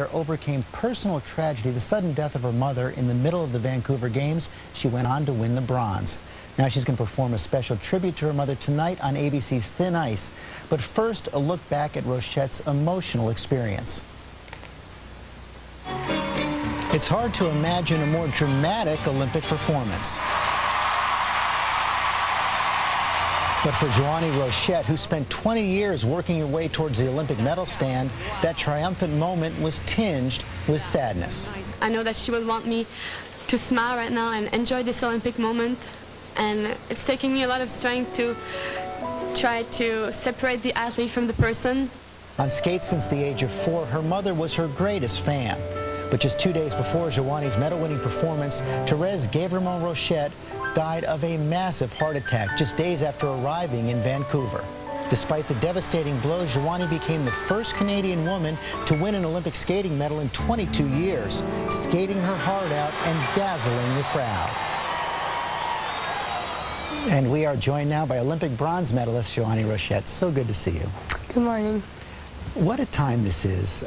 Overcame personal tragedy, the sudden death of her mother in the middle of the Vancouver Games. She went on to win the bronze. Now she's going to perform a special tribute to her mother tonight on ABC's Thin Ice. But first, a look back at Rochette's emotional experience. It's hard to imagine a more dramatic Olympic performance. But for Joannie Rochette, who spent 20 years working her way towards the Olympic medal stand, that triumphant moment was tinged with sadness. I know that she would want me to smile right now and enjoy this Olympic moment, and it's taking me a lot of strength to try to separate the athlete from the person. On skates since the age of 4, her mother was her greatest fan. But just 2 days before Joannie's medal-winning performance, Thérèse Gavremont-Rochette died of a massive heart attack just days after arriving in Vancouver. Despite the devastating blow, Joannie became the first Canadian woman to win an Olympic skating medal in 22 years, skating her heart out and dazzling the crowd. And we are joined now by Olympic bronze medalist Joannie Rochette. So good to see you. Good morning. What a time this is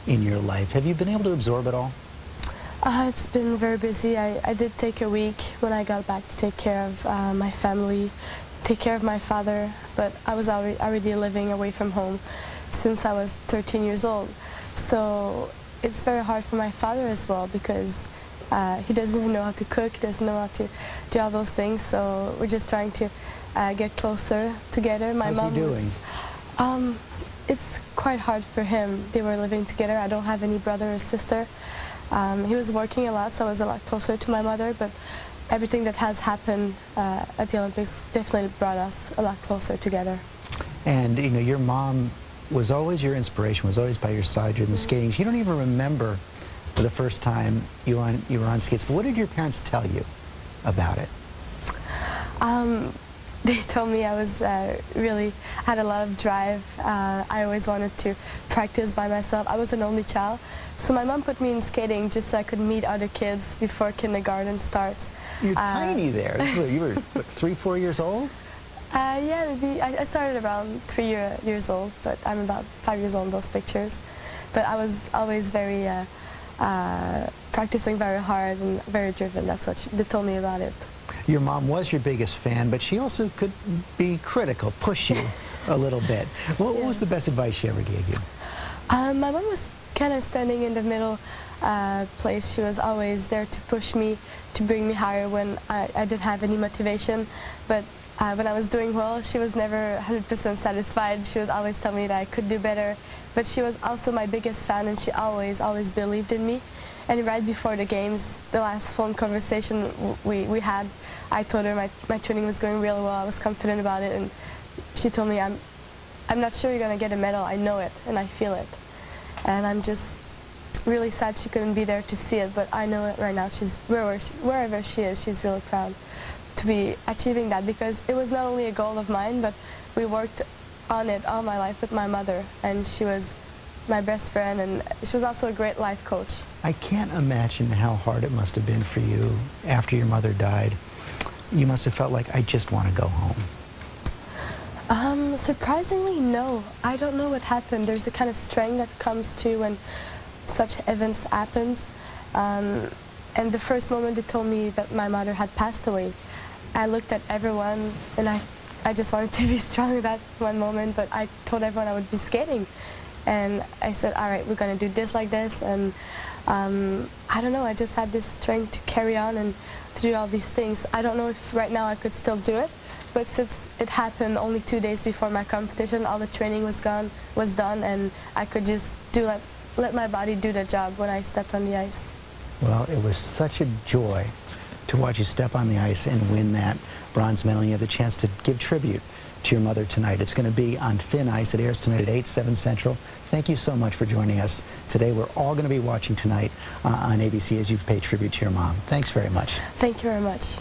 in your life. Have you been able to absorb it all? It's been very busy. I did take a week when I got back to take care of my family, take care of my father, but I was already living away from home since I was 13 years old. So it's very hard for my father as well, because he doesn't even know how to cook, he doesn't know how to do all those things, so we're just trying to get closer together. My How's he doing? It's quite hard for him. They were living together. I don't have any brother or sister. He was working a lot, so I was a lot closer to my mother, but everything that has happened at the Olympics definitely brought us a lot closer together. And, you know, your mom was always your inspiration, was always by your side during the skating. You don't even remember for the first time you were on skates, but what did your parents tell you about it? They told me I was really had a lot of drive. I always wanted to practice by myself. I was an only child, so my mom put me in skating just so I could meet other kids before kindergarten starts. You're tiny there. You were, what, 3, 4 years old? Yeah, maybe. I started around 3 years old, but I'm about 5 years old in those pictures. But I was always very practicing very hard and very driven. That's what they told me about it. Your mom was your biggest fan, but she also could be critical, push you a little bit. What was the best advice she ever gave you? My mom was kind of standing in the middle place. She was always there to push me, to bring me higher when I didn't have any motivation. But when I was doing well, she was never 100% satisfied. She would always tell me that I could do better. But she was also my biggest fan, and she always believed in me. And right before the games, the last phone conversation we had, I told her my training was going really well. I was confident about it, and she told me, I'm not sure you're going to get a medal. I know it, and I feel it. And I'm just really sad she couldn't be there to see it, but I know it right now. She's wherever she is, she's really proud to be achieving that, because it was not only a goal of mine, but we worked on it all my life with my mother, and she was my best friend, and she was also a great life coach. I can't imagine how hard it must have been for you after your mother died. You must have felt like, I just want to go home. Surprisingly, no. I don't know what happened. There's a kind of strength that comes to when such events happens. And the first moment they told me that my mother had passed away, I looked at everyone, and I just wanted to be strong at that one moment, but I told everyone I would be skating. And I said, all right, we're going to do this like this. And I don't know, I just had this strength to carry on and to do all these things. I don't know if right now I could still do it, but since it happened only 2 days before my competition, all the training was done, and I could just let my body do the job when I stepped on the ice. Well, it was such a joy to watch you step on the ice and win that bronze medal. You have the chance to give tribute to your mother tonight. It's going to be on Thin Ice. It airs tonight at 8, 7 Central. Thank you so much for joining us today. We're all going to be watching tonight on ABC as you pay tribute to your mom. Thanks very much. Thank you very much.